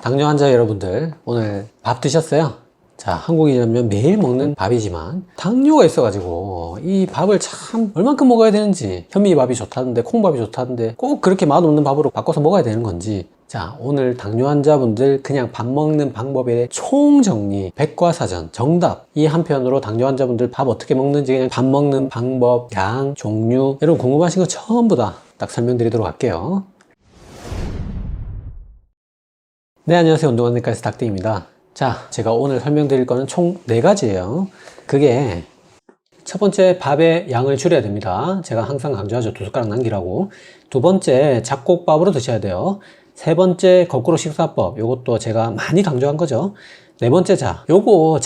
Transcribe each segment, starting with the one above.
당뇨 환자 여러분들, 오늘 밥 드셨어요? 자, 한국인이라면 매일 먹는 밥이지만 당뇨가 있어가지고 이 밥을 참 얼만큼 먹어야 되는지, 현미밥이 좋다던데 콩밥이 좋다던데 꼭 그렇게 맛없는 밥으로 바꿔서 먹어야 되는 건지, 자, 오늘 당뇨 환자분들 그냥 밥 먹는 방법의 총정리, 백과사전, 정답, 이 한편으로 당뇨 환자분들 밥 어떻게 먹는지, 그냥 밥 먹는 방법, 양, 종류, 여러분 궁금하신 거 전부 다 딱 설명드리도록 할게요. 네, 안녕하세요. 운동안내과에서 닥터입니다. 자, 제가 오늘 설명드릴 거는 총 4가지예요. 그게 첫 번째, 밥의 양을 줄여야 됩니다. 제가 항상 강조하죠. 2숟가락 남기라고. 두 번째, 잡곡밥으로 드셔야 돼요. 세 번째, 거꾸로 식사법. 요것도 제가 많이 강조한 거죠. 네 번째, 요거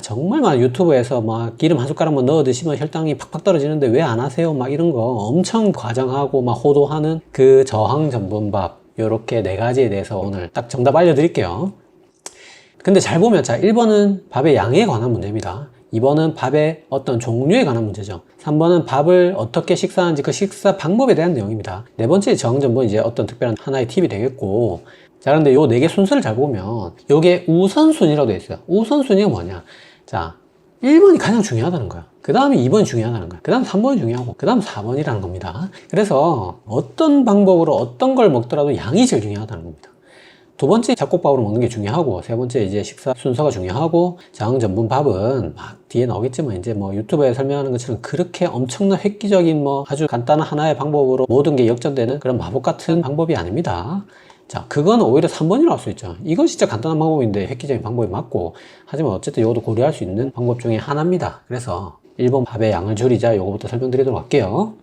정말 막 유튜브에서 막 기름 한 숟가락만 넣어 드시면 혈당이 팍팍 떨어지는데 왜 안 하세요? 막 이런 거 엄청 과장하고 막 호도하는 그 저항 전분밥. 요렇게 4가지에 대해서 오늘 딱 정답 알려드릴게요. 근데 잘 보면 1번은 밥의 양에 관한 문제입니다. 2번은 밥의 어떤 종류에 관한 문제죠. 3번은 밥을 어떻게 식사하는지 그 식사 방법에 대한 내용입니다. 네 번째 저항전분, 이제 어떤 특별한 하나의 팁이 되겠고, 자, 그런데 요 4개 순서를 잘 보면 요게 우선순위라고 되어 있어요. 우선순위가 뭐냐? 자, 1번이 가장 중요하다는 거야. 그 다음에 2번이 중요하다는 거야. 그 다음 3번이 중요하고, 그 다음 4번이라는 겁니다. 그래서 어떤 방법으로 어떤 걸 먹더라도 양이 제일 중요하다는 겁니다. 두 번째, 잡곡밥으로 먹는 게 중요하고, 세 번째 이제 식사 순서가 중요하고, 저항 전분 밥은 막 뒤에 나오겠지만 이제 뭐 유튜브에 설명하는 것처럼 그렇게 엄청난 획기적인 뭐 아주 간단한 하나의 방법으로 모든 게 역전되는 그런 마법 같은 방법이 아닙니다. 자, 그건 오히려 3번이라고 할 수 있죠. 이건 진짜 간단한 방법인데 획기적인 방법이 맞고, 하지만 어쨌든 이것도 고려할 수 있는 방법 중에 하나입니다. 그래서 1번 밥의 양을 줄이자, 요거부터 설명드리도록 할게요.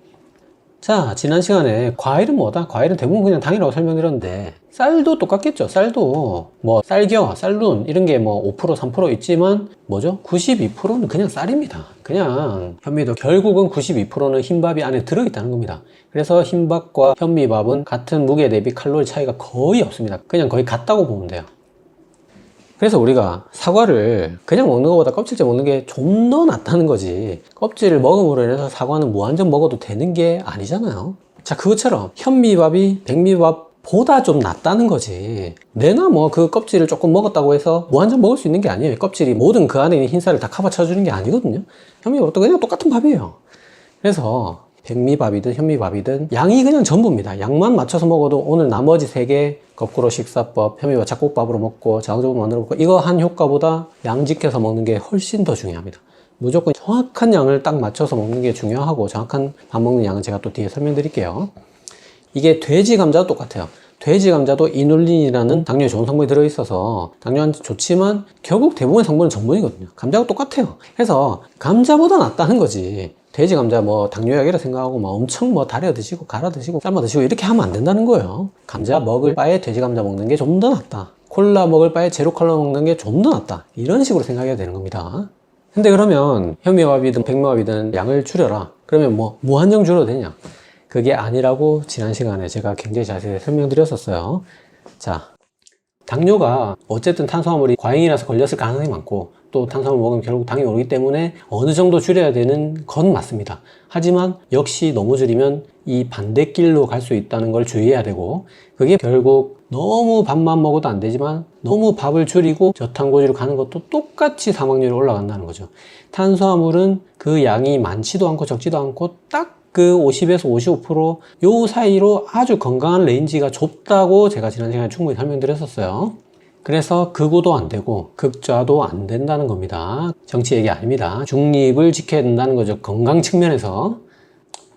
자, 지난 시간에 과일은 뭐다? 과일은 대부분 그냥 당이라고 설명드렸는데, 쌀도 똑같겠죠. 쌀도 뭐 쌀겨, 쌀룬 이런 게 뭐 5%, 3% 있지만 뭐죠? 92%는 그냥 쌀입니다. 그냥 현미도 결국은 92%는 흰밥이 안에 들어있다는 겁니다. 그래서 흰밥과 현미밥은 같은 무게 대비 칼로리 차이가 거의 없습니다. 그냥 거의 같다고 보면 돼요. 그래서 우리가 사과를 그냥 먹는 것보다 껍질째 먹는 게 좀 더 낫다는 거지, 껍질을 먹음으로 인해서 사과는 무한정 먹어도 되는 게 아니잖아요. 자, 그것처럼 현미밥이 백미밥보다 좀 낫다는 거지, 내나 뭐 그 껍질을 조금 먹었다고 해서 무한정 먹을 수 있는 게 아니에요. 껍질이 모든 그 안에 있는 흰살을 다 커버 쳐주는 게 아니거든요. 현미밥도 그냥 똑같은 밥이에요. 그래서 백미밥이든 현미밥이든 양이 그냥 전부입니다. 양만 맞춰서 먹어도 오늘 나머지 3개, 거꾸로 식사법, 현미밥 잡곡밥으로 먹고 저항전분 만들어 먹고, 이거 한 효과보다 양 지켜서 먹는 게 훨씬 더 중요합니다. 무조건 정확한 양을 딱 맞춰서 먹는 게 중요하고, 정확한 밥 먹는 양은 제가 또 뒤에 설명드릴게요. 이게 돼지 감자도 똑같아요. 돼지 감자도 이눌린이라는 당뇨에 좋은 성분이 들어있어서 당뇨한테 좋지만 결국 대부분의 성분은 전분이거든요. 감자하고 똑같아요. 그래서 감자보다 낫다는 거지, 돼지 감자 뭐 당뇨약이라 생각하고 막 엄청 뭐 달여 드시고 갈아 드시고 삶아 드시고 이렇게 하면 안 된다는 거예요. 감자 먹을 바에 돼지 감자 먹는 게 좀 더 낫다, 콜라 먹을 바에 제로 콜라 먹는 게 좀 더 낫다, 이런 식으로 생각해야 되는 겁니다. 근데 그러면 현미밥이든 백미밥이든 양을 줄여라, 그러면 뭐 무한정 줄여도 되냐? 그게 아니라고 지난 시간에 제가 굉장히 자세히 설명드렸었어요. 자, 당뇨가 어쨌든 탄수화물이 과잉이라서 걸렸을 가능성이 많고, 또 탄수화물 먹으면 결국 당이 오르기 때문에 어느 정도 줄여야 되는 건 맞습니다. 하지만 역시 너무 줄이면 이 반대길로 갈 수 있다는 걸 주의해야 되고, 그게 결국 너무 밥만 먹어도 안 되지만 너무 밥을 줄이고 저탄고지로 가는 것도 똑같이 사망률이 올라간다는 거죠. 탄수화물은 그 양이 많지도 않고 적지도 않고 딱 그 50에서 55% 요 사이로 아주 건강한 레인지가 좁다고 제가 지난 시간에 충분히 설명드렸었어요. 그래서 극우도 안 되고 극좌도 안 된다는 겁니다. 정치 얘기 아닙니다. 중립을 지켜야 된다는 거죠. 건강 측면에서.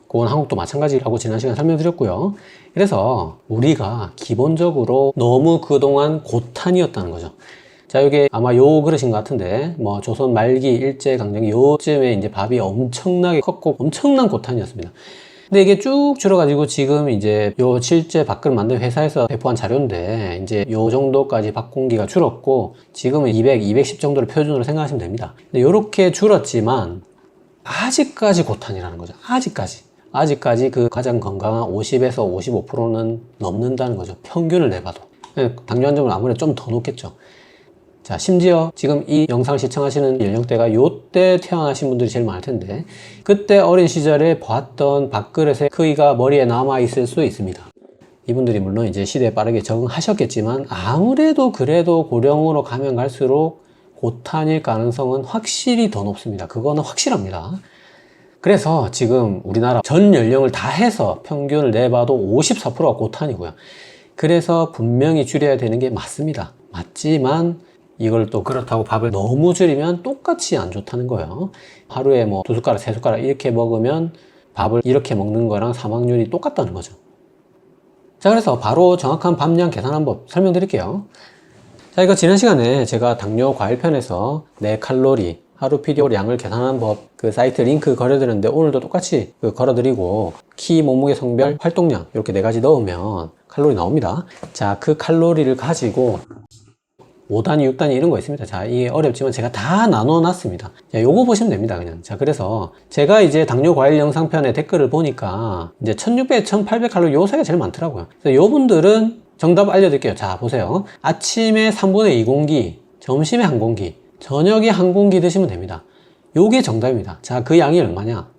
그건 한국도 마찬가지라고 지난 시간에 설명드렸고요. 그래서 우리가 기본적으로 너무 그동안 고탄이었다는 거죠. 자, 이게 아마 요 그릇인 것 같은데, 뭐 조선 말기 일제강점기 요쯤에 이제 밥이 엄청나게 컸고 엄청난 고탄이었습니다. 근데 이게 쭉 줄어가지고 지금 이제 요 실제 밥그릇 만든 회사에서 배포한 자료인데, 이제 요 정도까지 밥 공기가 줄었고 지금은 200, 210 정도를 표준으로 생각하시면 됩니다. 근데 요렇게 줄었지만 아직까지 고탄이라는 거죠. 아직까지 그 가장 건강한 50에서 55%는 넘는다는 거죠. 평균을 내봐도. 당뇨 환자분은 아무래도 좀 더 높겠죠. 자, 심지어 지금 이 영상을 시청하시는 연령대가 요때 태어나신 분들이 제일 많을 텐데, 그때 어린 시절에 봤던 밥그릇의 크기가 머리에 남아 있을 수 있습니다. 이분들이 물론 이제 시대에 빠르게 적응하셨겠지만 아무래도 그래도 고령으로 가면 갈수록 고탄일 가능성은 확실히 더 높습니다. 그거는 확실합니다. 그래서 지금 우리나라 전 연령을 다 해서 평균을 내봐도 54%가 고탄이고요. 그래서 분명히 줄여야 되는 게 맞습니다. 맞지만 이걸 또 그렇다고 밥을 너무 줄이면 똑같이 안 좋다는 거예요. 하루에 뭐 2숟가락, 3숟가락 이렇게 먹으면 밥을 이렇게 먹는 거랑 사망률이 똑같다는 거죠. 자, 그래서 바로 정확한 밥량 계산한 법 설명드릴게요. 자, 이거 지난 시간에 제가 당뇨 과일편에서 내 칼로리, 하루 필요 양을 계산하는 법 그 사이트 링크 걸어드렸는데 오늘도 똑같이 걸어드리고 키, 몸무게, 성별, 활동량 이렇게 4가지 넣으면 칼로리 나옵니다. 자, 그 칼로리를 가지고 5단위, 6단위 이런 거 있습니다. 자, 이게 어렵지만 제가 다 나눠 놨습니다. 자, 요거 보시면 됩니다, 그냥. 자, 그래서 제가 이제 당뇨 과일 영상편에 댓글을 보니까 이제 1600, 1800 칼로리 요 사이가 제일 많더라고요. 그래서 요분들은 정답 알려드릴게요. 자, 보세요. 아침에 3분의 2 공기, 점심에 1 공기, 저녁에 1 공기 드시면 됩니다. 요게 정답입니다. 자, 그 양이 얼마냐?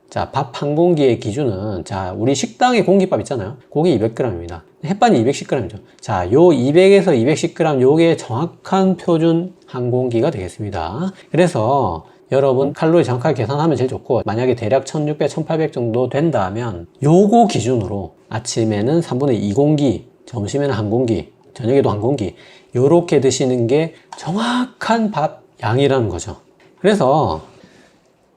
자, 밥 1 공기의 기준은, 자, 우리 식당에 공깃밥 있잖아요. 그게 200g입니다. 햇반이 210g이죠. 자, 요 200에서 210g 요게 정확한 표준 1 공기가 되겠습니다. 그래서 여러분 칼로리 정확하게 계산하면 제일 좋고, 만약에 대략 1600, 1800 정도 된다면 요거 기준으로 아침에는 3분의 2 공기, 점심에는 1 공기, 저녁에도 1 공기 요렇게 드시는 게 정확한 밥 양이라는 거죠. 그래서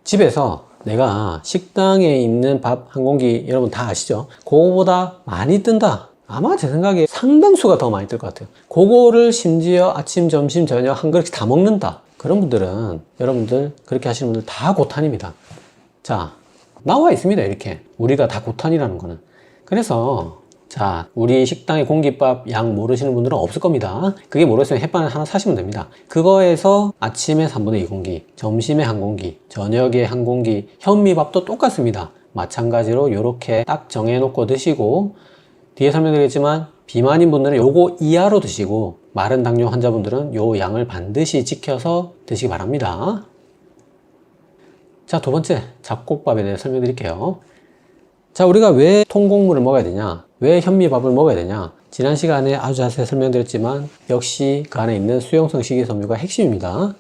집에서 내가 식당에 있는 밥 1 공기 여러분 다 아시죠? 그거보다 많이 뜬다. 아마 제 생각에 상당수가 더 많이 뜰 것 같아요. 그거를 심지어 아침, 점심, 저녁 한 그릇씩 다 먹는다. 그런 분들은 여러분들 그렇게 하시는 분들 다 고탄입니다. 자, 나와 있습니다. 이렇게 우리가 다 고탄이라는 거는. 그래서 자, 우리 식당의 공깃밥 양 모르시는 분들은 없을 겁니다. 그게 모르겠으면 햇반을 하나 사시면 됩니다. 그거에서 아침에 3분의 2 공기, 점심에 1 공기, 저녁에 1 공기, 현미밥도 똑같습니다. 마찬가지로 이렇게 딱 정해놓고 드시고, 뒤에 설명드리겠지만 비만인 분들은 요거 이하로 드시고, 마른 당뇨 환자분들은 요 양을 반드시 지켜서 드시기 바랍니다. 자, 두 번째 잡곡밥에 대해 설명드릴게요. 자, 우리가 왜 통곡물을 먹어야 되냐? 왜 현미밥을 먹어야 되냐? 지난 시간에 아주 자세히 설명드렸지만 역시 그 안에 있는 수용성 식이섬유가 핵심입니다.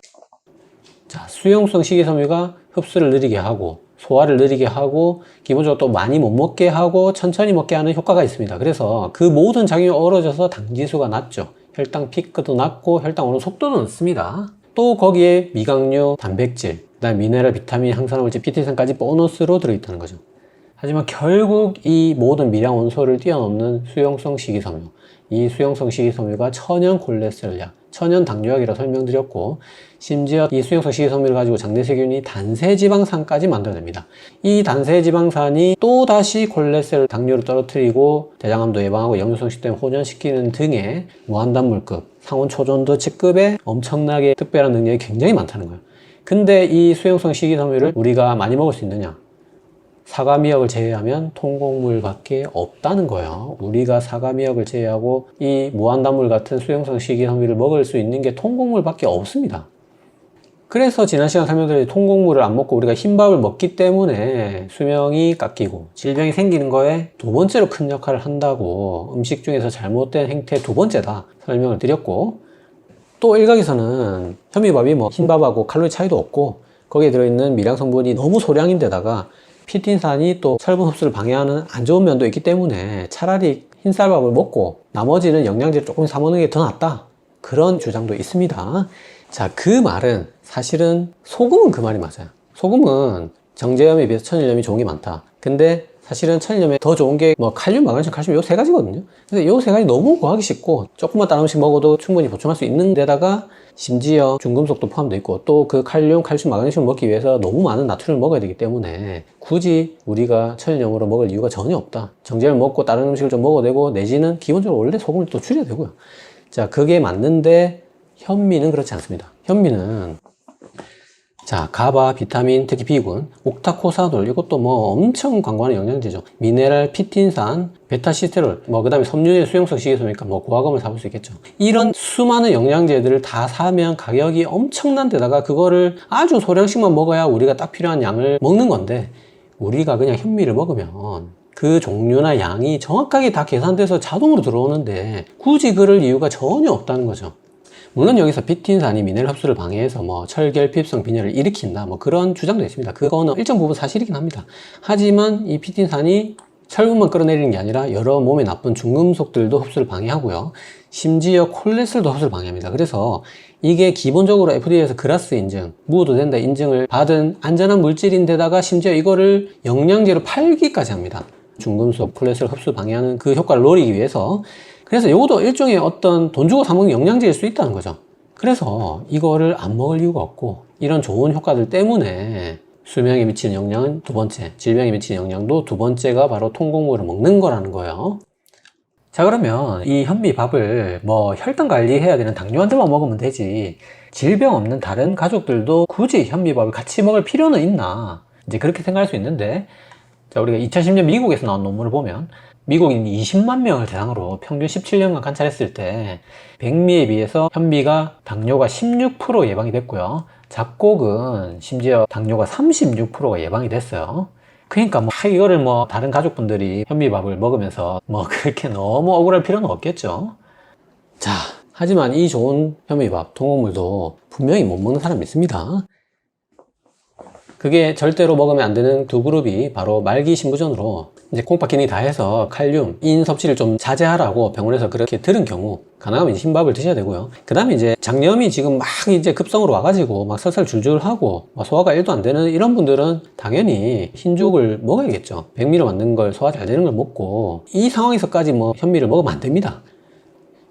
자, 수용성 식이섬유가 흡수를 느리게 하고 소화를 느리게 하고 기본적으로 또 많이 못 먹게 하고 천천히 먹게 하는 효과가 있습니다. 그래서 그 모든 작용이 어우러져서 당지수가 낮죠. 혈당 피크도 낮고 혈당 오는 속도도 낮습니다. 또 거기에 미각류, 단백질, 그다음 미네랄, 비타민, 항산화물질, 피티산까지 보너스로 들어있다는 거죠. 하지만 결국 이 모든 미량 원소를 뛰어넘는 수용성 식이섬유, 이 수용성 식이섬유가 천연 콜레스테롤약, 천연 당뇨약이라 설명드렸고, 심지어 이 수용성 식이섬유를 가지고 장내세균이 단세지방산까지 만들어냅니다. 이 단세지방산이 또 다시 콜레스테롤 당뇨를 떨어뜨리고 대장암도 예방하고 역류성 식도염 호전시키는 등의 무한단물급, 상온 초전도 직급의 엄청나게 특별한 능력이 굉장히 많다는 거예요. 근데 이 수용성 식이섬유를 우리가 많이 먹을 수 있느냐? 사과 미역을 제외하면 통곡물밖에 없다는 거예요. 우리가 사과 미역을 제외하고 이 무한단물 같은 수용성 식이섬유를 먹을 수 있는 게 통곡물밖에 없습니다. 그래서 지난 시간 설명드린 통곡물을 안 먹고 우리가 흰밥을 먹기 때문에 수명이 깎이고 질병이 생기는 거에 두 번째로 큰 역할을 한다고, 음식 중에서 잘못된 행태 두 번째다 설명을 드렸고, 또 일각에서는 현미밥이 뭐 흰밥하고 칼로리 차이도 없고 거기에 들어있는 미량 성분이 너무 소량인데다가 피틴산이 또 철분 흡수를 방해하는 안 좋은 면도 있기 때문에 차라리 흰쌀밥을 먹고 나머지는 영양제를 조금 사 먹는 게 더 낫다, 그런 주장도 있습니다. 자, 그 말은 사실은 소금은 그 말이 맞아요. 소금은 정제염에 비해서 천일염이 좋은 게 많다. 근데 사실은 천일염에 더 좋은 게 뭐 칼륨, 마그네슘, 칼슘 요 세 가지거든요. 근데 요 세 가지 너무 구하기 쉽고 조금만 다른 음식 먹어도 충분히 보충할 수 있는 데다가 심지어 중금속도 포함되어 있고 또 그 칼륨, 칼슘, 마그네슘을 먹기 위해서 너무 많은 나트륨을 먹어야 되기 때문에 굳이 우리가 천일염으로 먹을 이유가 전혀 없다. 정제를 먹고 다른 음식을 좀 먹어도 되고, 내지는 기본적으로 원래 소금을 또 줄여야 되고요. 자, 그게 맞는데 현미는 그렇지 않습니다. 현미는 자, 가바, 비타민, 특히 B군, 옥타코사놀, 이것도 뭐 엄청 광고하는 영양제죠. 미네랄, 피틴산, 베타시스테롤, 그 다음에 섬유의 수용성 식이섬유니까 뭐 고화금을 사볼 수 있겠죠. 이런 수많은 영양제들을 다 사면 가격이 엄청난 데다가 그거를 아주 소량씩만 먹어야 우리가 딱 필요한 양을 먹는 건데, 우리가 그냥 현미를 먹으면 그 종류나 양이 정확하게 다 계산돼서 자동으로 들어오는데 굳이 그럴 이유가 전혀 없다는 거죠. 물론 여기서 피틴산이 미네랄 흡수를 방해해서 뭐 철결핍성 빈혈을 일으킨다 뭐 그런 주장도 있습니다. 그거는 일정 부분 사실이긴 합니다. 하지만 이 피틴산이 철분만 끌어내리는 게 아니라 여러 몸에 나쁜 중금속들도 흡수를 방해하고요. 심지어 콜레스테롤도 흡수를 방해합니다. 그래서 이게 기본적으로 FDA에서 그라스 인증, 무어도 된다 인증을 받은 안전한 물질인데다가 심지어 이거를 영양제로 팔기까지 합니다. 중금속, 콜레스테롤 흡수 방해하는 그 효과를 노리기 위해서. 그래서 이것도 일종의 어떤 돈 주고 사 먹는 영양제일 수 있다는 거죠. 그래서 이거를 안 먹을 이유가 없고 이런 좋은 효과들 때문에 수명에 미치는 영향은 두 번째, 질병에 미치는 영향도 두 번째가 바로 통곡물을 먹는 거라는 거예요. 자, 그러면 이 현미밥을 뭐 혈당 관리해야 되는 당뇨환자만 먹으면 되지 질병 없는 다른 가족들도 굳이 현미밥을 같이 먹을 필요는 있나, 이제 그렇게 생각할 수 있는데, 자, 우리가 2010년 미국에서 나온 논문을 보면 미국인 20만 명을 대상으로 평균 17년간 관찰했을 때 백미에 비해서 현미가 당뇨가 16% 예방이 됐고요. 잡곡은 심지어 당뇨가 36%가 예방이 됐어요. 그러니까 뭐 이거를 뭐 다른 가족분들이 현미밥을 먹으면서 뭐 그렇게 너무 억울할 필요는 없겠죠. 자, 하지만 이 좋은 현미밥, 통곡물도 분명히 못 먹는 사람이 있습니다. 그게 절대로 먹으면 안 되는 두 그룹이 바로 말기 신부전으로 이제 콩팥 기능이 다 해서 칼륨, 인 섭취를 좀 자제하라고 병원에서 그렇게 들은 경우 가능하면 이제 흰밥을 드셔야 되고요. 그 다음에 이제 장염이 지금 막 이제 급성으로 와가지고 막 설설 줄줄 하고 막 소화가 1도 안 되는 이런 분들은 당연히 흰죽을 먹어야겠죠. 백미로 만든 걸 소화 잘 되는 걸 먹고 이 상황에서까지 뭐 현미를 먹으면 안 됩니다.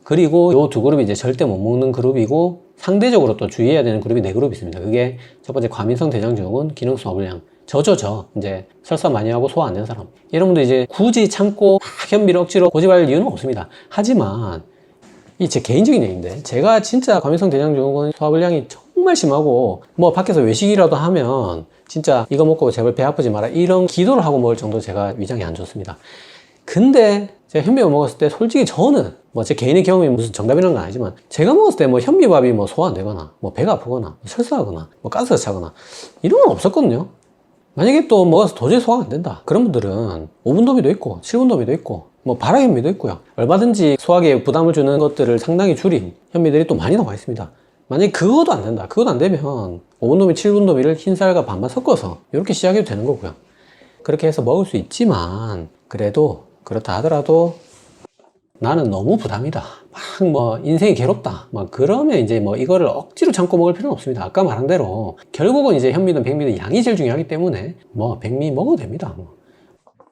그리고 이 두 그룹이 이제 절대 못 먹는 그룹이고 상대적으로 또 주의해야 되는 그룹이 네 그룹이 있습니다. 그게 첫 번째 과민성 대장증후군, 기능성 어불량, 이제 설사 많이 하고 소화 안 되는 사람. 이런 분들 이제 굳이 참고 현미를 억지로 고집할 이유는 없습니다. 하지만 이 제 개인적인 얘기인데 제가 진짜 과민성 대장증후군 소화불량이 정말 심하고 뭐 밖에서 외식이라도 하면 진짜 이거 먹고 제발 배 아프지 마라 이런 기도를 하고 먹을 정도로 제가 위장이 안 좋습니다. 근데 제가 현미밥 먹었을 때 솔직히 저는 뭐 제 개인의 경험이 무슨 정답이라는 건 아니지만 제가 먹었을 때 뭐 현미밥이 뭐 소화 안 되거나 뭐 배가 아프거나 설사하거나 뭐 가스가 차거나 이런 건 없었거든요. 만약에 또 먹어서 도저히 소화가 안 된다 그런 분들은 5분 도미도 있고 7분 도미도 있고 뭐 발화현미도 있고요. 얼마든지 소화기에 부담을 주는 것들을 상당히 줄인 현미들이 또 많이 나와 있습니다. 만약에 그것도 안 된다, 그것도 안 되면 5분 도미, 7분 도미를 흰쌀과 반반 섞어서 이렇게 시작해도 되는 거고요. 그렇게 해서 먹을 수 있지만 그래도 그렇다 하더라도 나는 너무 부담이다, 막 뭐 인생이 괴롭다 막 그러면 이제 뭐 이거를 억지로 참고 먹을 필요는 없습니다. 아까 말한 대로 결국은 이제 현미든 백미든 양이 제일 중요하기 때문에 뭐 백미 먹어도 됩니다.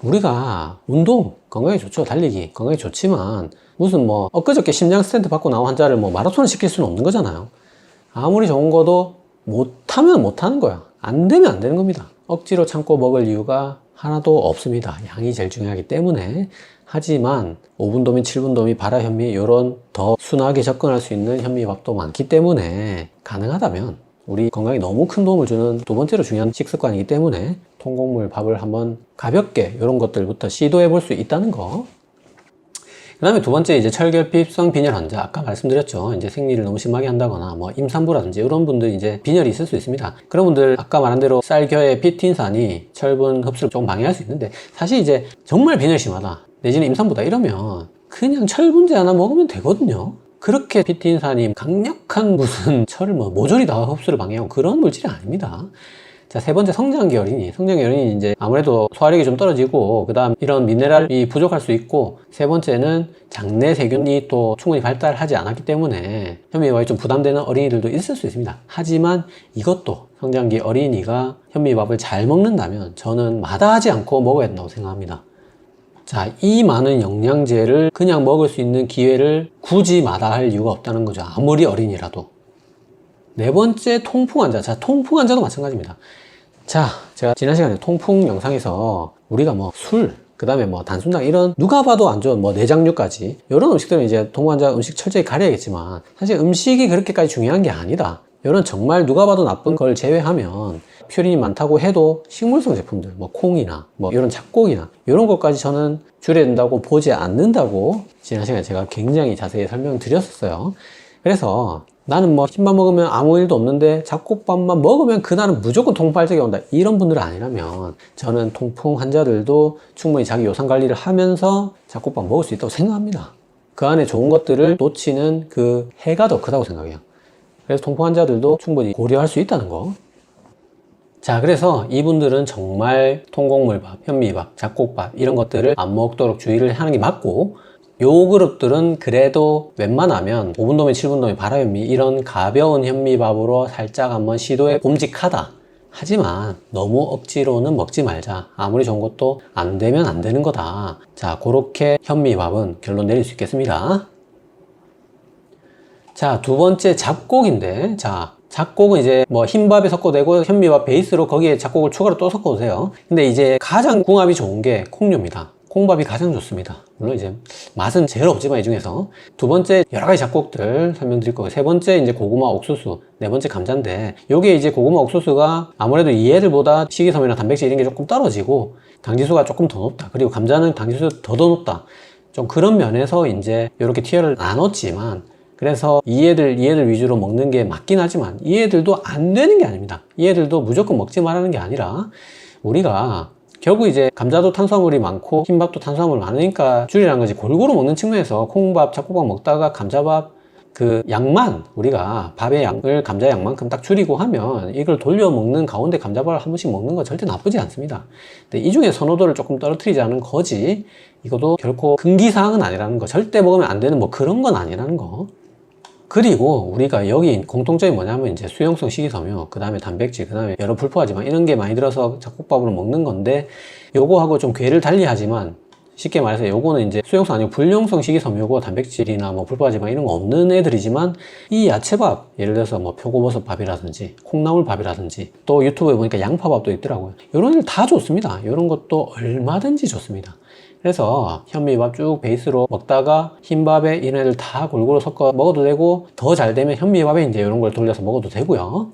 우리가 운동 건강에 좋죠. 달리기 건강에 좋지만 무슨 뭐 엊그저께 심장 스탠트 받고 나온 환자를 뭐 마라톤을 시킬 수는 없는 거잖아요. 아무리 좋은 거도 못하면 못하는 거야. 안 되면 안 되는 겁니다. 억지로 참고 먹을 이유가 하나도 없습니다. 양이 제일 중요하기 때문에. 하지만 5분 도미, 7분 도미, 발화현미 이런 더 순하게 접근할 수 있는 현미밥도 많기 때문에 가능하다면 우리 건강에 너무 큰 도움을 주는 두 번째로 중요한 식습관이기 때문에 통곡물 밥을 한번 가볍게 이런 것들부터 시도해 볼 수 있다는 거. 그 다음에 두 번째 이제 철결핍성 빈혈 환자, 아까 말씀드렸죠. 이제 생리를 너무 심하게 한다거나 뭐 임산부라든지 이런 분들 이제 빈혈이 있을 수 있습니다. 그런 분들 아까 말한 대로 쌀겨의 피틴산이 철분 흡수를 조금 방해할 수 있는데 사실 이제 정말 빈혈 심하다 내지는 임산부다 이러면 그냥 철분제 하나 먹으면 되거든요. 그렇게 피틴산이 강력한 무슨 철을 뭐 모조리 다 흡수를 방해하고 그런 물질이 아닙니다. 자, 세 번째 성장기 어린이. 성장기 어린이 이제 아무래도 소화력이 좀 떨어지고 그 다음 이런 미네랄이 부족할 수 있고, 세 번째는 장내 세균이 또 충분히 발달하지 않았기 때문에 현미밥이 좀 부담되는 어린이들도 있을 수 있습니다. 하지만 이것도 성장기 어린이가 현미밥을 잘 먹는다면 저는 마다하지 않고 먹어야 된다고 생각합니다. 자, 이 많은 영양제를 그냥 먹을 수 있는 기회를 굳이 마다할 이유가 없다는 거죠. 아무리 어린이라도. 네 번째, 통풍 환자. 자, 통풍 환자도 마찬가지입니다. 자, 제가 지난 시간에 통풍 영상에서 우리가 뭐 술, 그 다음에 뭐 단순당 이런 누가 봐도 안 좋은 뭐 내장류까지 이런 음식들은 이제 통풍 환자 음식 철저히 가려야겠지만 사실 음식이 그렇게까지 중요한 게 아니다. 이런 정말 누가 봐도 나쁜 걸 제외하면 퓨린이 많다고 해도 식물성 제품들, 뭐 콩이나 뭐 이런 잡곡이나 이런 것까지 저는 줄여야 된다고 보지 않는다고 지난 시간에 제가 굉장히 자세히 설명드렸었어요. 그래서 나는 뭐 흰밥 먹으면 아무 일도 없는데 잡곡밥만 먹으면 그날은 무조건 통풍발작이 온다, 이런 분들 아니라면 저는 통풍 환자들도 충분히 자기 요상 관리를 하면서 잡곡밥 먹을 수 있다고 생각합니다. 그 안에 좋은 것들을 놓치는 그 해가 더 크다고 생각해요. 그래서 통풍 환자들도 충분히 고려할 수 있다는 거. 자, 그래서 이분들은 정말 통곡물밥, 현미밥, 잡곡밥 이런 것들을 안 먹도록 주의를 하는 게 맞고, 요 그룹들은 그래도 웬만하면 5분도미, 7분도미, 발화현미 이런 가벼운 현미밥으로 살짝 한번 시도해 봄직하다. 하지만 너무 억지로는 먹지 말자. 아무리 좋은 것도 안 되면 안 되는 거다. 자, 그렇게 현미밥은 결론 내릴 수 있겠습니다. 자, 두 번째 잡곡인데, 자, 잡곡은 이제 뭐 흰밥에 섞어도 되고 현미밥 베이스로 거기에 잡곡을 추가로 또 섞어도 돼요. 근데 이제 가장 궁합이 좋은 게 콩류입니다. 콩밥이 가장 좋습니다. 물론 이제 맛은 제일 없지만 이 중에서 두 번째 여러 가지 잡곡들 설명드릴 거고, 세 번째 이제 고구마 옥수수, 네 번째 감자인데, 요게 이제 고구마 옥수수가 아무래도 이 애들보다 식이섬유나 단백질 이런 게 조금 떨어지고 당지수가 조금 더 높다. 그리고 감자는 당지수 더 높다. 좀 그런 면에서 이제 이렇게 티어를 나눴지만, 그래서 이 애들 위주로 먹는 게 맞긴 하지만 이 애들도 안 되는 게 아닙니다. 이 애들도 무조건 먹지 말라는 게 아니라, 우리가 결국 이제 감자도 탄수화물이 많고 흰밥도 탄수화물 많으니까 줄이라는 거지, 골고루 먹는 측면에서 콩밥, 잡곡밥 먹다가 감자밥 그 양만, 우리가 밥의 양을 감자 양만큼 딱 줄이고 하면 이걸 돌려 먹는 가운데 감자밥을 한 번씩 먹는 건 절대 나쁘지 않습니다. 근데 이 중에 선호도를 조금 떨어뜨리자는 거지, 이것도 결코 금기사항은 아니라는 거, 절대 먹으면 안 되는 뭐 그런 건 아니라는 거. 그리고 우리가 여기 공통점이 뭐냐면 이제 수용성 식이섬유, 그 다음에 단백질, 그 다음에 여러 불포화지방 이런 게 많이 들어서 잡곡밥으로 먹는 건데, 요거하고 좀 궤를 달리 하지만 쉽게 말해서 요거는 이제 수용성 아니고 불용성 식이섬유고 단백질이나 뭐 불포화지방 이런 거 없는 애들이지만, 이 야채밥, 예를 들어서 뭐 표고버섯밥이라든지 콩나물밥이라든지 또 유튜브에 보니까 양파밥도 있더라고요. 이런 애들 다 좋습니다. 이런 것도 얼마든지 좋습니다. 그래서 현미밥 쭉 베이스로 먹다가 흰밥에 이런 애들 다 골고루 섞어 먹어도 되고, 더 잘 되면 현미밥에 이제 이런 걸 돌려서 먹어도 되고요.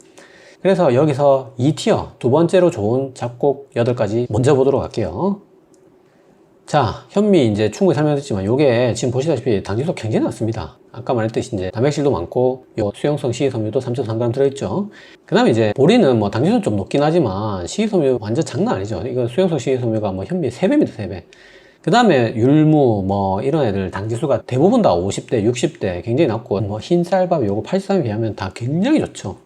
그래서 여기서 2티어, 두 번째로 좋은 잡곡 8가지 먼저 보도록 할게요. 자, 현미 이제 충분히 설명드렸지만 요게 지금 보시다시피 당지수가 굉장히 낮습니다. 아까 말했듯이 이제 단백질도 많고 요 수용성 식이섬유도 3.3g 들어있죠. 그 다음에 이제 보리는 뭐 당지수는 좀 높긴 하지만 식이섬유 완전 장난 아니죠. 이거 수용성 식이섬유가 뭐 현미 3배입니다, 3배. 그 다음에 율무 뭐 이런 애들 당지수가 대부분 다 50대, 60대 굉장히 낮고, 뭐 흰쌀밥 요거 83에 비하면 다 굉장히 좋죠.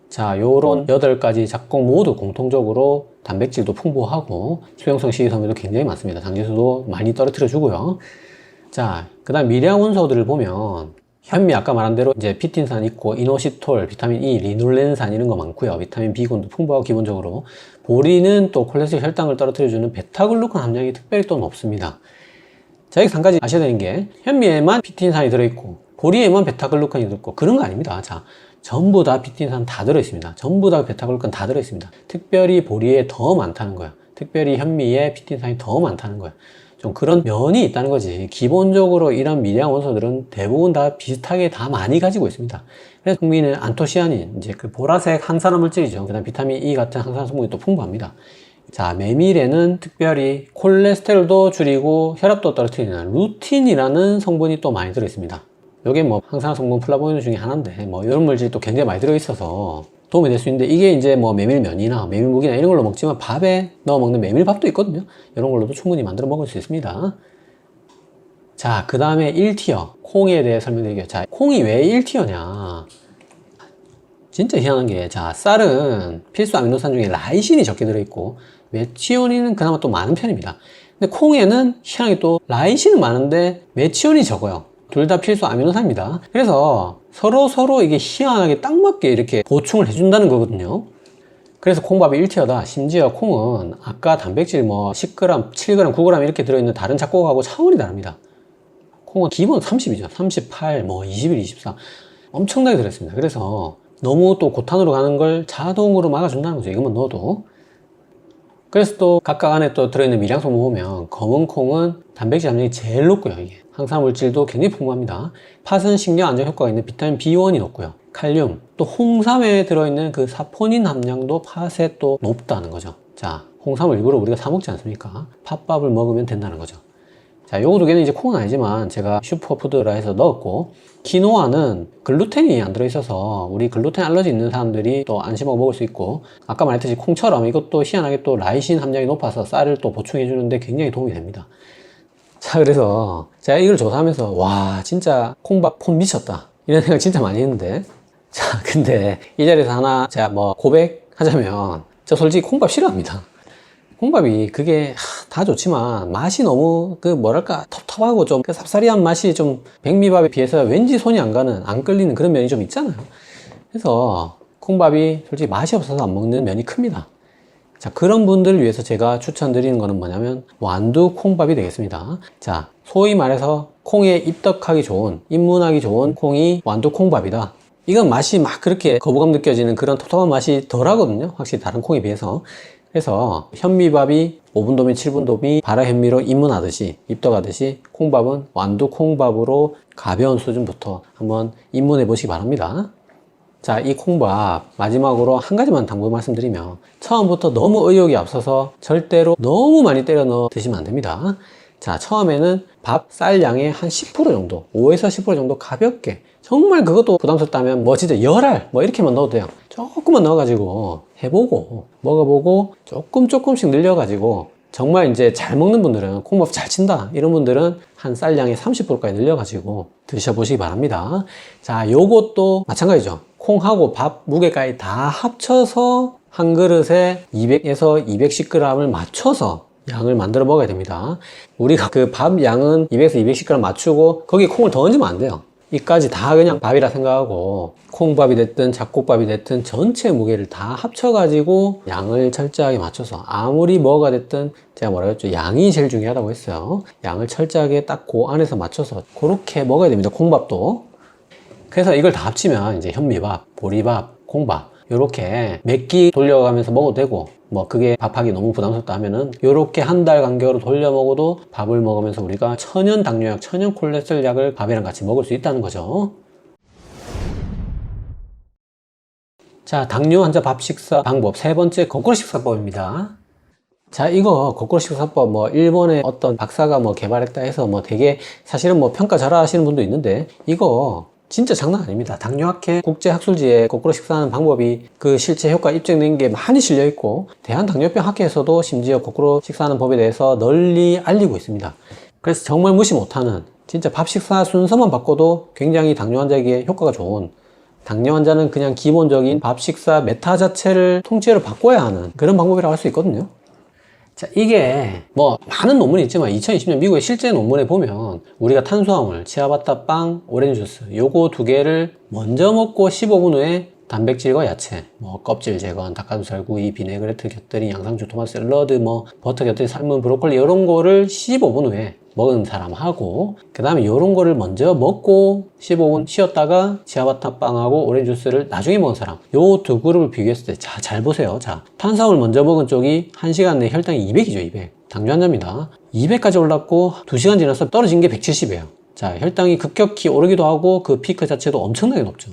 자, 요런 8가지 잡곡 모두 공통적으로 단백질도 풍부하고 수용성 식이섬유도 굉장히 많습니다. 당지수도 많이 떨어뜨려 주고요. 자, 그 다음 미량 원소들을 보면 현미 아까 말한 대로 이제 피틴산 있고 이노시톨, 비타민 E, 리놀렌산 이런 거 많고요. 비타민 B군도 풍부하고 기본적으로. 보리는 또 콜레스테롤 혈당을 떨어뜨려주는 베타글루칸 함량이 특별히 또 높습니다. 자, 여기서 한 가지 아셔야 되는 게, 현미에만 피틴산이 들어있고 보리에만 베타글루칸이 들어있고 그런 거 아닙니다. 자, 전부 다 피틴산 다 들어있습니다. 전부 다 베타글루칸 다 들어있습니다. 특별히 보리에 더 많다는 거예요. 특별히 현미에 피틴산이 더 많다는 거예요. 좀 그런 면이 있다는 거지. 기본적으로 이런 미량 원소들은 대부분 다 비슷하게 다 많이 가지고 있습니다. 그래서 국민은 안토시아닌, 이제 그 보라색 항산화 물질이죠. 그 다음 비타민 E 같은 항산화 성분이 또 풍부합니다. 자, 메밀에는 특별히 콜레스테롤도 줄이고 혈압도 떨어뜨리는 루틴이라는 성분이 또 많이 들어있습니다. 이게 뭐 항산화 성분 플라보노이드 중에 하나인데, 뭐 이런 물질이 또 굉장히 많이 들어있어서 도움이 될 수 있는데, 이게 이제 뭐 메밀면이나 메밀묵이나 이런 걸로 먹지만 밥에 넣어 먹는 메밀밥도 있거든요. 이런 걸로도 충분히 만들어 먹을 수 있습니다. 자, 그 다음에 1티어 콩에 대해 설명드릴게요. 자, 콩이 왜 1티어냐, 진짜 희한한 게, 자, 쌀은 필수 아미노산 중에 라이신이 적게 들어있고 메치오닌은 그나마 또 많은 편입니다. 근데 콩에는 희한하게 또 라이신은 많은데 메치오닌이 적어요. 둘 다 필수 아미노산입니다. 그래서 서로 이게 희한하게 딱 맞게 이렇게 보충을 해준다는 거거든요. 그래서 콩밥이 1티어다. 심지어 콩은 아까 단백질 뭐 10g, 7g, 9g 이렇게 들어있는 다른 잡곡하고 차원이 다릅니다. 콩은 기본 30이죠. 38, 뭐 21, 24 엄청나게 들어있습니다. 그래서 너무 또 고탄으로 가는 걸 자동으로 막아준다는 거죠. 이것만 넣어도. 그래서 또 각각 안에 또 들어있는 미량 성분 보면 검은 콩은 단백질 함량이 제일 높고요. 이게 항산화 물질도 굉장히 풍부합니다. 팥은 신경 안정 효과가 있는 비타민 B1이 높고요. 칼륨, 또 홍삼에 들어있는 그 사포닌 함량도 팥에 또 높다는 거죠. 자, 홍삼을 일부러 우리가 사 먹지 않습니까? 팥밥을 먹으면 된다는 거죠. 자, 요거 두 개는 이제 콩은 아니지만 제가 슈퍼푸드라 해서 넣었고, 키노아는 글루텐이 안 들어있어서 우리 글루텐 알러지 있는 사람들이 또 안심하고 먹을 수 있고, 아까 말했듯이 콩처럼 이것도 희한하게 또 라이신 함량이 높아서 쌀을 또 보충해 주는데 굉장히 도움이 됩니다. 자, 그래서 제가 이걸 조사하면서 와, 진짜 콩밥 폰 미쳤다 이런 생각 진짜 많이 했는데, 자, 근데 이 자리에서 하나 제가 뭐 고백하자면, 저 솔직히 콩밥 싫어합니다. 콩밥이 그게 다 좋지만 맛이 너무 그 뭐랄까 텁텁하고 좀 그 쌉싸리한 맛이 좀 백미밥에 비해서 왠지 손이 안 가는, 안 끌리는 그런 면이 좀 있잖아요. 그래서 콩밥이 솔직히 맛이 없어서 안 먹는 면이 큽니다. 자, 그런 분들을 위해서 제가 추천드리는 거는 뭐냐면 완두 콩밥이 되겠습니다. 자, 소위 말해서 콩에 입덕하기 좋은, 입문하기 좋은 콩이 완두 콩밥이다. 이건 맛이 막 그렇게 거부감 느껴지는 그런 텁텁한 맛이 덜 하거든요, 확실히 다른 콩에 비해서. 그래서 현미밥이 5분 도미 7분 도미 발화 현미로 입문하듯이, 입덕하듯이 콩밥은 완두 콩밥으로 가벼운 수준부터 한번 입문해 보시기 바랍니다. 자, 이 콩밥 마지막으로 한 가지만 당부 말씀드리면, 처음부터 너무 의욕이 앞서서 절대로 너무 많이 때려 넣어 드시면 안 됩니다. 자, 처음에는 밥 쌀 양의 한 10% 정도, 5에서 10% 정도 가볍게, 정말 그것도 부담스럽다면 뭐 진짜 열알 뭐 이렇게만 넣어도 돼요. 조금만 넣어가지고 해보고 먹어보고 조금씩 늘려가지고, 정말 이제 잘 먹는 분들은 콩밥 잘 친다 이런 분들은 한 쌀량의 30%까지 늘려가지고 드셔보시기 바랍니다. 자, 요것도 마찬가지죠. 콩하고 밥 무게까지 다 합쳐서 한 그릇에 200에서 210g을 맞춰서 양을 만들어 먹어야 됩니다. 우리가 그 밥 양은 200에서 210g 맞추고 거기에 콩을 더 얹으면 안 돼요. 이까지 다 그냥 밥이라 생각하고, 콩밥이 됐든 잡곡밥이 됐든 전체 무게를 다 합쳐가지고 양을 철저하게 맞춰서, 아무리 뭐가 됐든 제가 뭐라 그랬죠, 양이 제일 중요하다고 했어요. 양을 철저하게 딱 그 안에서 맞춰서 그렇게 먹어야 됩니다, 콩밥도. 그래서 이걸 다 합치면 이제 현미밥, 보리밥, 콩밥 요렇게 몇 끼 돌려가면서 먹어도 되고, 뭐 그게 밥하기 너무 부담스럽다 하면은 요렇게 한 달 간격으로 돌려 먹어도 밥을 먹으면서 우리가 천연 당뇨약, 천연 콜레스테롤 약을 밥이랑 같이 먹을 수 있다는 거죠. 자, 당뇨 환자 밥 식사 방법 세 번째, 거꾸로 식사법입니다. 자, 이거 거꾸로 식사법 뭐 일본의 어떤 박사가 뭐 개발했다 해서 뭐 되게 사실은 뭐 평가 잘 하시는 분도 있는데, 이거 진짜 장난 아닙니다. 당뇨학회 국제학술지에 거꾸로 식사하는 방법이 그 실제 효과 입증된 게 많이 실려 있고, 대한당뇨병 학회에서도 심지어 거꾸로 식사하는 법에 대해서 널리 알리고 있습니다. 그래서 정말 무시 못하는, 진짜 밥 식사 순서만 바꿔도 굉장히 당뇨 환자에게 효과가 좋은, 당뇨 환자는 그냥 기본적인 밥 식사 메타 자체를 통째로 바꿔야 하는 그런 방법이라고 할 수 있거든요. 자, 이게 뭐 많은 논문이 있지만 2020년 미국의 실제 논문에 보면 우리가 탄수화물, 치아바타 빵, 오렌지 주스 요거 두 개를 먼저 먹고 15분 후에 단백질과 야채, 뭐 껍질 제거한 닭가슴살 구이, 비네그레트 곁들인 양상추, 토마토 샐러드, 뭐 버터 곁들인 삶은 브로콜리 이런 거를 15분 후에 먹은 사람하고, 그 다음에 이런 거를 먼저 먹고 15분 쉬었다가 치아바타 빵하고 오렌지 주스를 나중에 먹은 사람, 요 두 그룹을 비교했을 때, 자, 잘 보세요. 자, 탄수화물 먼저 먹은 쪽이 1시간 내 혈당이 200이죠, 200. 당뇨 환자입니다. 200까지 올랐고 2시간 지나서 떨어진 게 170이에요. 자, 혈당이 급격히 오르기도 하고 그 피크 자체도 엄청나게 높죠.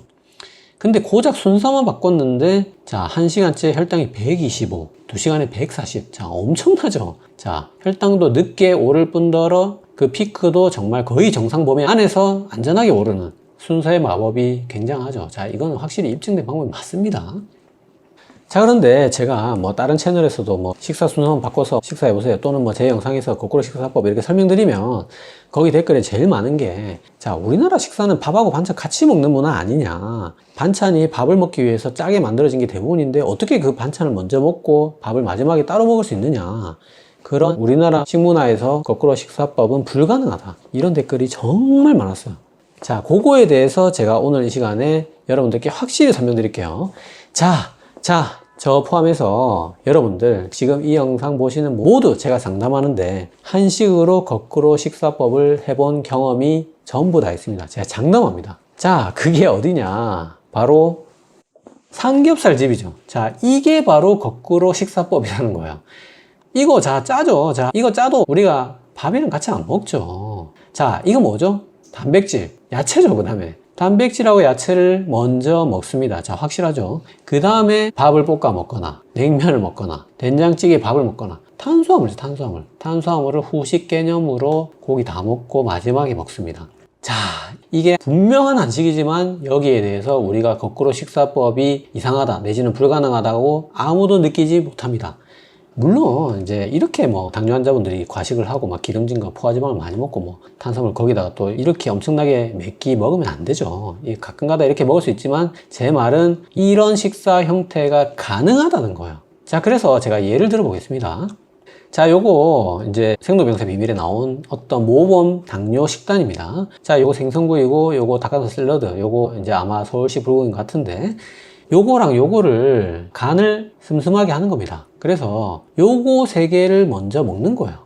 근데 고작 순서만 바꿨는데, 자, 1시간째 혈당이 125, 2시간에 140. 자, 엄청나죠? 자, 혈당도 늦게 오를 뿐더러 그 피크도 정말 거의 정상 범위 안에서 안전하게 오르는 순서의 마법이 굉장하죠. 자, 이건 확실히 입증된 방법이 맞습니다. 자, 그런데 제가 뭐 다른 채널에서도 뭐 식사 순서만 바꿔서 식사해보세요, 또는 뭐 제 영상에서 거꾸로 식사법 이렇게 설명드리면 거기 댓글에 제일 많은 게, 자, 우리나라 식사는 밥하고 반찬 같이 먹는 문화 아니냐, 반찬이 밥을 먹기 위해서 짜게 만들어진 게 대부분인데 어떻게 그 반찬을 먼저 먹고 밥을 마지막에 따로 먹을 수 있느냐, 그런 우리나라 식문화에서 거꾸로 식사법은 불가능하다, 이런 댓글이 정말 많았어요. 자, 그거에 대해서 제가 오늘 이 시간에 여러분들께 확실히 설명드릴게요. 저 포함해서 여러분들 지금 이 영상 보시는 모두 제가 상담하는데 한식으로 거꾸로 식사법을 해본 경험이 전부 다 있습니다. 제가 장담합니다. 자, 그게 어디냐, 바로 삼겹살 집이죠. 자, 이게 바로 거꾸로 식사법이라는 거예요. 이거 자, 짜죠. 자, 이거 짜도 우리가 밥이랑 같이 안 먹죠. 자, 이거 뭐죠? 단백질, 야채죠. 그 다음에 단백질하고 야채를 먼저 먹습니다. 자, 확실하죠? 그 다음에 밥을 볶아 먹거나 냉면을 먹거나 된장찌개 밥을 먹거나 탄수화물이죠, 탄수화물. 탄수화물을 후식 개념으로 고기 다 먹고 마지막에 먹습니다. 자, 이게 분명한 한식이지만 여기에 대해서 우리가 거꾸로 식사법이 이상하다 내지는 불가능하다고 아무도 느끼지 못합니다. 물론 이제 이렇게 뭐 당뇨 환자분들이 과식을 하고 막 기름진 거 포화지방을 많이 먹고 뭐 탄수화물 거기다가 또 이렇게 엄청나게 몇 끼 먹으면 안 되죠. 가끔가다 이렇게 먹을 수 있지만 제 말은 이런 식사 형태가 가능하다는 거예요. 자, 그래서 제가 예를 들어 보겠습니다. 자, 요거 이제 생로병사 비밀에 나온 어떤 모범 당뇨 식단입니다. 자, 요거 생선구이고 요거 닭가슴살 샐러드, 요거 이제 아마 서울시 불고기인 것 같은데 요거랑 요거를 간을 슴슴하게 하는 겁니다. 그래서 요거 세 개를 먼저 먹는 거예요.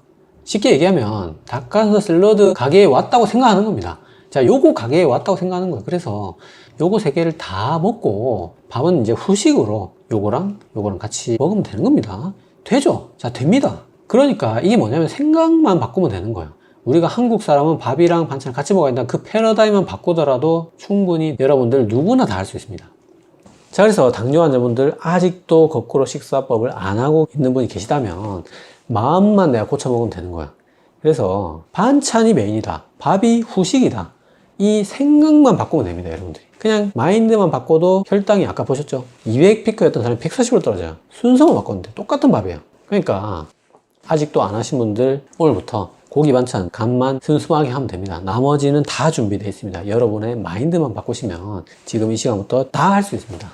쉽게 얘기하면 닭가슴살 샐러드 가게에 왔다고 생각하는 겁니다. 자, 요거 가게에 왔다고 생각하는 거예요. 그래서 요거 세 개를 다 먹고 밥은 이제 후식으로 요거랑 요거랑 같이 먹으면 되는 겁니다. 되죠? 자, 됩니다. 그러니까 이게 뭐냐면 생각만 바꾸면 되는 거예요. 우리가 한국 사람은 밥이랑 반찬을 같이 먹어야 된다. 그 패러다임만 바꾸더라도 충분히 여러분들 누구나 다 할 수 있습니다. 자, 그래서 당뇨 환자분들 아직도 거꾸로 식사법을 안 하고 있는 분이 계시다면 마음만 내가 고쳐 먹으면 되는 거야. 그래서 반찬이 메인이다, 밥이 후식이다, 이 생각만 바꾸면 됩니다. 여러분들이 그냥 마인드만 바꿔도 혈당이 아까 보셨죠? 200피크였던 사람이 140으로 떨어져요. 순서만 바꿨는데 똑같은 밥이에요. 그러니까 아직도 안 하신 분들 오늘부터 고기 반찬 간만 슴슴하게 하면 됩니다. 나머지는 다 준비되어 있습니다. 여러분의 마인드만 바꾸시면 지금 이 시간부터 다 할 수 있습니다.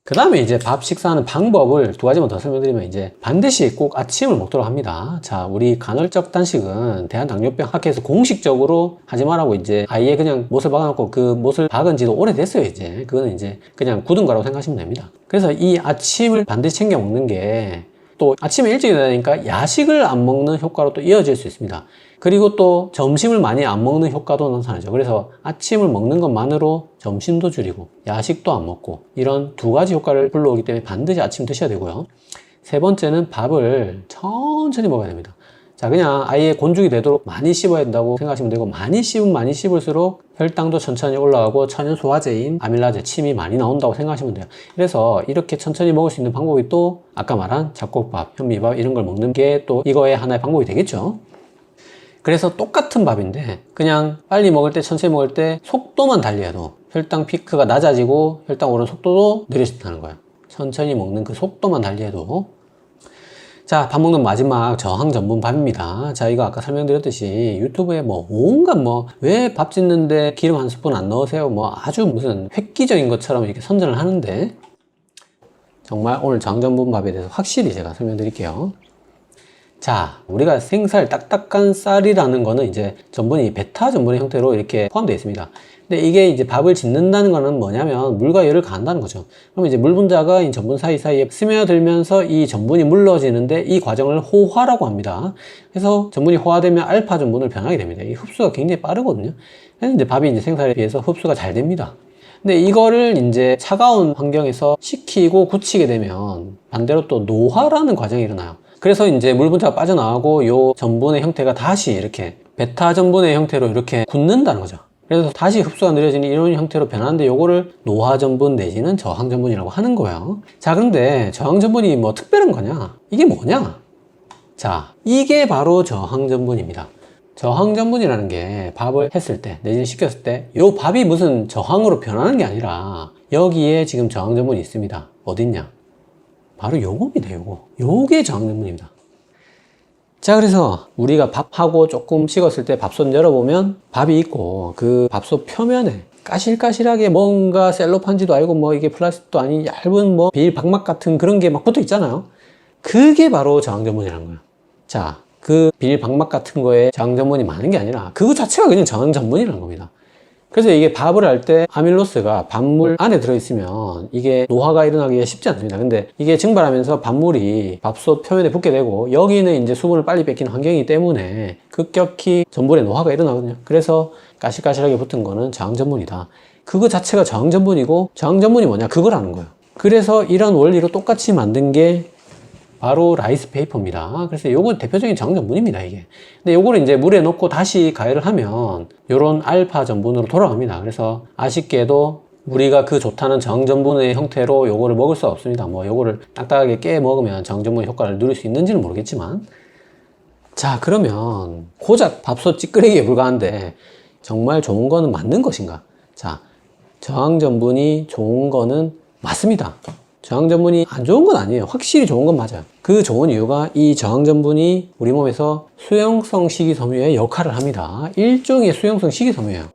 그 다음에 이제 밥 식사하는 방법을 두 가지만 더 설명드리면 이제 반드시 꼭 아침을 먹도록 합니다. 자, 우리 간헐적 단식은 대한당뇨병 학회에서 공식적으로 하지 말라고 이제 아예 그냥 못을 박아놓고 그 못을 박은 지도 오래됐어요. 이제 그거는 이제 그냥 굳은 거라고 생각하시면 됩니다. 그래서 이 아침을 반드시 챙겨 먹는 게 또 아침에 일찍 일어나니까 야식을 안 먹는 효과로 또 이어질 수 있습니다. 그리고 또 점심을 많이 안 먹는 효과도 나타나죠. 그래서 아침을 먹는 것만으로 점심도 줄이고 야식도 안 먹고 이런 두 가지 효과를 불러오기 때문에 반드시 아침 드셔야 되고요. 세 번째는 밥을 천천히 먹어야 됩니다. 자, 그냥 아예 곤죽이 되도록 많이 씹어야 된다고 생각하시면 되고, 많이 씹으면 많이 씹을수록 혈당도 천천히 올라가고 천연 소화제인 아밀라제, 침이 많이 나온다고 생각하시면 돼요. 그래서 이렇게 천천히 먹을 수 있는 방법이 또 아까 말한 잡곡밥, 현미밥 이런 걸 먹는 게 또 이거의 하나의 방법이 되겠죠. 그래서 똑같은 밥인데 그냥 빨리 먹을 때, 천천히 먹을 때 속도만 달리해도 혈당 피크가 낮아지고 혈당 오르는 속도도 느려진다는 거예요. 천천히 먹는 그 속도만 달리해도. 자, 밥 먹는 마지막 저항 전분 밥입니다. 자, 이거 아까 설명드렸듯이 유튜브에 뭐 온갖 뭐 왜 밥 짓는데 기름 한 스푼 안 넣으세요? 뭐 아주 무슨 획기적인 것처럼 이렇게 선전을 하는데, 정말 오늘 저항 전분 밥에 대해서 확실히 제가 설명드릴게요. 자, 우리가 생살 딱딱한 쌀이라는 거는 이제 전분이 베타 전분의 형태로 이렇게 포함되어 있습니다. 근데 이게 이제 밥을 짓는다는 거는 뭐냐면 물과 열을 가한다는 거죠. 그럼 이제 물 분자가 이 전분 사이사이에 스며들면서 이 전분이 물러지는데 이 과정을 호화라고 합니다. 그래서 전분이 호화되면 알파 전분을 변하게 됩니다. 이 흡수가 굉장히 빠르거든요. 그래서 이제 밥이 이제 생살에 비해서 흡수가 잘 됩니다. 근데 이거를 이제 차가운 환경에서 식히고 굳히게 되면 반대로 또 노화라는 과정이 일어나요. 그래서 이제 물 분자가 빠져나가고 요 전분의 형태가 다시 이렇게 베타 전분의 형태로 이렇게 굳는다는 거죠. 그래서 다시 흡수가 느려지는 이런 형태로 변하는데 요거를 노화 전분 내지는 저항 전분이라고 하는 거예요. 자, 그런데 저항 전분이 뭐 특별한 거냐? 이게 뭐냐? 자, 이게 바로 저항 전분입니다. 저항 전분이라는 게 밥을 했을 때 내지는 식혔을 때 요 밥이 무슨 저항으로 변하는 게 아니라 여기에 지금 저항 전분이 있습니다. 어딨냐? 바로 요겁니다. 요게 저항 전분입니다. 자, 그래서 우리가 밥하고 조금 식었을 때 밥솥 열어보면 밥이 있고 그 밥솥 표면에 까실까실하게 뭔가 셀로판지도 아니고 뭐 이게 플라스틱도 아닌 얇은 뭐 비닐 박막 같은 그런 게 막 붙어 있잖아요. 그게 바로 저항 전분이라는 거예요. 자, 그 비닐 박막 같은 거에 저항 전분이 많은 게 아니라 그거 자체가 그냥 저항 전분이라는 겁니다. 그래서 이게 밥을 할 때 아밀로스가 밥물 안에 들어있으면 이게 노화가 일어나기가 쉽지 않습니다. 근데 이게 증발하면서 밥물이 밥솥 표면에 붙게 되고 여기는 이제 수분을 빨리 뺏기는 환경이기 때문에 급격히 전분의 노화가 일어나거든요. 그래서 까실까실하게 붙은 거는 저항 전분이다. 그거 자체가 저항 전분이고, 저항 전분이 뭐냐? 그거라는 거예요. 그래서 이런 원리로 똑같이 만든 게 바로 라이스 페이퍼입니다. 그래서 요건 대표적인 저항 전분입니다, 이게. 근데 요거를 이제 물에 넣고 다시 가열을 하면 요런 알파 전분으로 돌아갑니다. 그래서 아쉽게도 우리가 그 좋다는 저항전분의 형태로 요거를 먹을 수 없습니다. 뭐 요거를 딱딱하게 깨 먹으면 저항전분의 효과를 누릴 수 있는지는 모르겠지만, 자, 그러면 고작 밥솥 찌끄레기에 불과한데 정말 좋은 거는 맞는 것인가? 자, 저항전분이 좋은 거는 맞습니다. 저항전분이 안 좋은 건 아니에요. 확실히 좋은 건 맞아요. 그 좋은 이유가 이 저항전분이 우리 몸에서 수용성 식이섬유의 역할을 합니다. 일종의 수용성 식이섬유예요.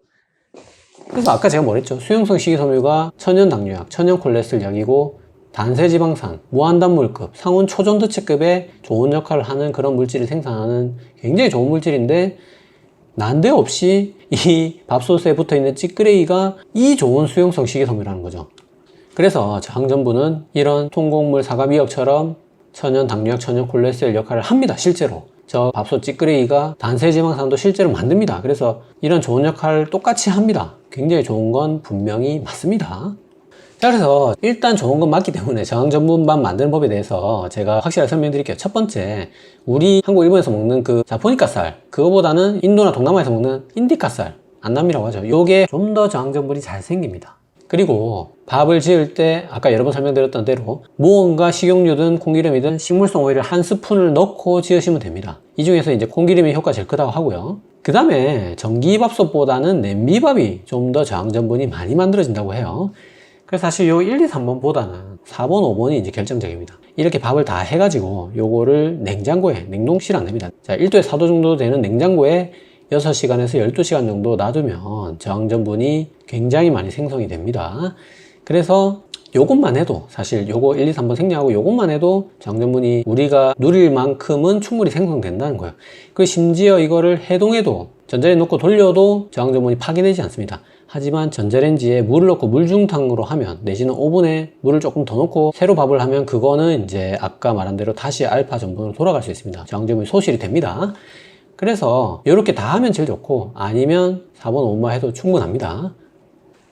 그래서 아까 제가 뭐랬죠? 수용성 식이섬유가 천연 당뇨약, 천연 콜레스테롤약이고 단세지방산, 무한단물급, 상온 초전도체급의 좋은 역할을 하는 그런 물질을 생산하는 굉장히 좋은 물질인데, 난데없이 이 밥솥에 붙어있는 찌끄레기가 이 좋은 수용성 식이섬유라는 거죠. 그래서 저항전분은 이런 통곡물 사과미역처럼 천연 당뇨약, 천연 콜레스테롤 역할을 합니다. 실제로 저 밥솥 찌끄레기가 단세지방산도 실제로 만듭니다. 그래서 이런 좋은 역할을 똑같이 합니다. 굉장히 좋은 건 분명히 맞습니다. 자, 그래서 일단 좋은 건 맞기 때문에 저항전분만 만드는 법에 대해서 제가 확실하게 설명드릴게요. 첫 번째, 우리 한국, 일본에서 먹는 그 자포니카 쌀, 그거보다는 인도나 동남아에서 먹는 인디카 쌀, 안남이라고 하죠. 요게 좀 더 저항전분이 잘 생깁니다. 그리고 밥을 지을 때 아까 여러 번 설명드렸던 대로 무언가 식용유든 콩기름이든 식물성 오일을 한 스푼을 넣고 지으시면 됩니다. 이 중에서 이제 콩기름의 효과가 제일 크다고 하고요. 그 다음에 전기밥솥보다는 냄비밥이 좀 더 저항전분이 많이 만들어진다고 해요. 그래서 사실 요 1, 2, 3번보다는 4번, 5번이 이제 결정적입니다. 이렇게 밥을 다 해가지고 요거를 냉장고에, 냉동실 안 됩니다. 자, 1도에 4도 정도 되는 냉장고에 6시간에서 12시간 정도 놔두면 저항전분이 굉장히 많이 생성이 됩니다. 그래서 요것만 해도, 사실 요거 1, 2, 3번 생략하고 요것만 해도 저항전분이 우리가 누릴 만큼은 충분히 생성된다는 거예요. 그리고 심지어 이거를 해동해도, 전자레인지 넣고 돌려도 저항전분이 파괴되지 않습니다. 하지만 전자레인지에 물을 넣고 물중탕으로 하면, 내지는 오븐에 물을 조금 더 넣고 새로 밥을 하면 그거는 이제 아까 말한 대로 다시 알파 전분으로 돌아갈 수 있습니다. 저항전분이 소실이 됩니다. 그래서 이렇게 다 하면 제일 좋고, 아니면 4번, 5번 해도 충분합니다.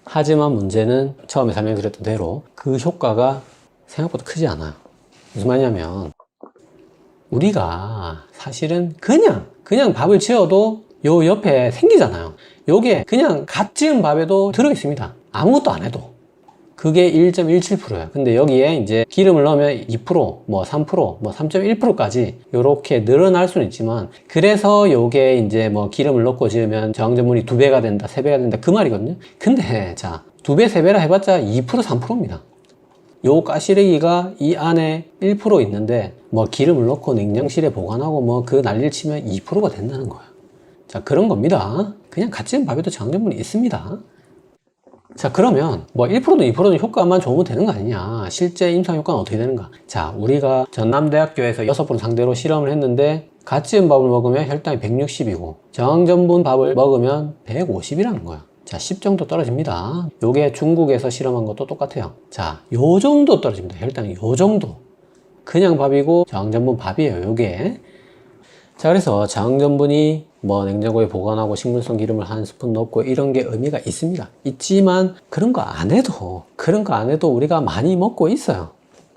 하지만 문제는 처음에 설명드렸던 대로 그 효과가 생각보다 크지 않아요. 무슨 말이냐면, 우리가 사실은 그냥 밥을 지어도 요 옆에 생기잖아요. 요게 그냥 갓 지은 밥에도 들어있습니다. 아무것도 안 해도. 그게 1.17%예요. 근데 여기에 이제 기름을 넣으면 2%, 뭐 3%, 뭐 3.1%까지 요렇게 늘어날 수는 있지만, 그래서 요게 이제 뭐 기름을 넣고 지으면 저항전분이 2배가 된다, 3배가 된다, 그 말이거든요. 근데 자, 2배, 3배라 해봤자 2%, 3%입니다. 요 가시래기가 이 안에 1% 있는데, 뭐 기름을 넣고 냉장실에 보관하고 뭐 그 난리를 치면 2%가 된다는 거예요. 자, 그런 겁니다. 그냥 갓 지은 밥에도 저항전분이 있습니다. 자, 그러면 뭐 1%든 2%든 효과만 좋으면 되는 거 아니냐, 실제 임상 효과는 어떻게 되는가. 자, 우리가 전남대학교에서 6분 상대로 실험을 했는데, 갓 지은 밥을 먹으면 혈당이 160이고 저항전분 밥을 먹으면 150이라는 거야. 자, 10 정도 떨어집니다. 요게 중국에서 실험한 것도 똑같아요. 자, 요 정도 떨어집니다. 혈당이 요 정도. 그냥 밥이고 저항전분 밥이에요, 요게. 자, 그래서 저항전분이 뭐 냉장고에 보관하고 식물성 기름을 한 스푼 넣고 이런 게 의미가 있습니다. 있지만 그런 거 안 해도 우리가 많이 먹고 있어요.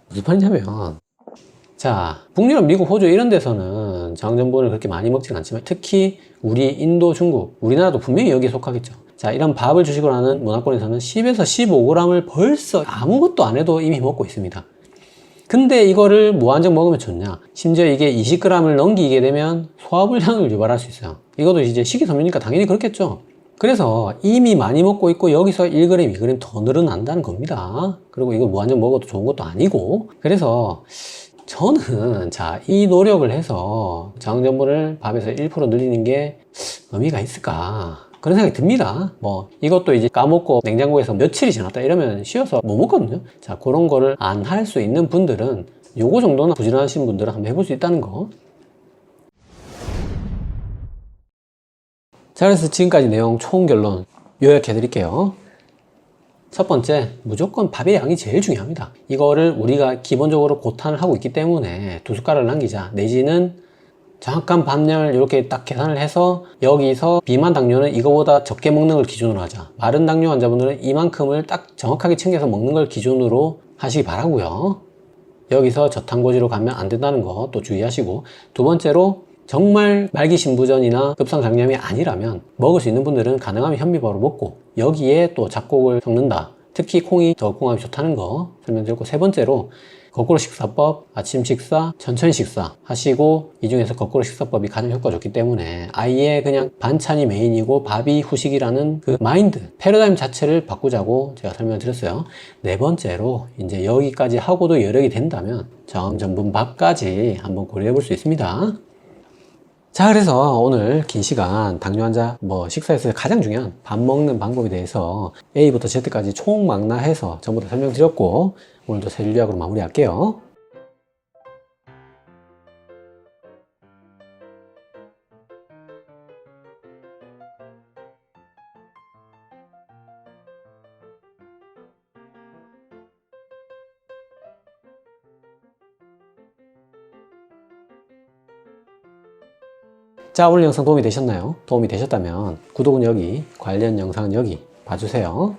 무슨 말이냐면, 자, 북유럽, 미국, 호주 이런 데서는 저항전분을 그렇게 많이 먹지는 않지만, 특히 우리 인도, 중국, 우리나라도 분명히 여기에 속하겠죠. 자, 이런 밥을 주식으로 하는 문화권에서는 10에서 15g을 벌써 아무것도 안 해도 이미 먹고 있습니다. 근데 이거를 무한정 먹으면 좋냐? 심지어 이게 20g을 넘기게 되면 소화불량을 유발할 수 있어요. 이것도 이제 식이섬유니까 당연히 그렇겠죠. 그래서 이미 많이 먹고 있고 여기서 1g, 2g 더 늘어난다는 겁니다. 그리고 이거 무한정 먹어도 좋은 것도 아니고. 그래서 저는, 자, 이 노력을 해서 저항전분을 밥에서 1% 늘리는 게 의미가 있을까? 그런 생각이 듭니다. 뭐 이것도 이제 까먹고 냉장고에서 며칠이 지났다 이러면 쉬어서 못 먹거든요. 자, 그런 거를 안 할 수 있는 분들은, 요거 정도는 부지런하신 분들은 한번 해볼 수 있다는 거. 자, 그래서 지금까지 내용 총 결론 요약해 드릴게요. 첫 번째, 무조건 밥의 양이 제일 중요합니다. 이거를 우리가 기본적으로 고탄을 하고 있기 때문에 2숟가락을 남기자, 내지는 잠깐 밥량을 이렇게 딱 계산을 해서 여기서 비만 당뇨는 이거보다 적게 먹는 걸 기준으로 하자, 마른 당뇨 환자분들은 이만큼을 딱 정확하게 챙겨서 먹는 걸 기준으로 하시기 바라고요. 여기서 저탄고지로 가면 안 된다는 거 또 주의하시고, 두 번째로 정말 말기 신부전이나 급성장염이 아니라면 먹을 수 있는 분들은 가능하면 현미밥으로 먹고, 여기에 또 잡곡을 섞는다, 특히 콩이 더 궁합이 좋다는 거 설명드렸고, 세 번째로 거꾸로 식사법, 아침 식사, 천천히 식사 하시고, 이 중에서 거꾸로 식사법이 가장 효과가 좋기 때문에 아예 그냥 반찬이 메인이고 밥이 후식이라는 그 마인드, 패러다임 자체를 바꾸자고 제가 설명드렸어요. 네 번째로 이제 여기까지 하고도 여력이 된다면 전분밥까지 한번 고려해 볼 수 있습니다. 자, 그래서 오늘 긴 시간 당뇨 환자 식사에서 가장 중요한 밥 먹는 방법에 대해서 A부터 Z까지 총망라해서 전부 다 설명드렸고, 오늘도 세 줄 요약으로 마무리할게요. 자, 오늘 영상 도움이 되셨나요? 도움이 되셨다면 구독은 여기, 관련 영상은 여기 봐주세요.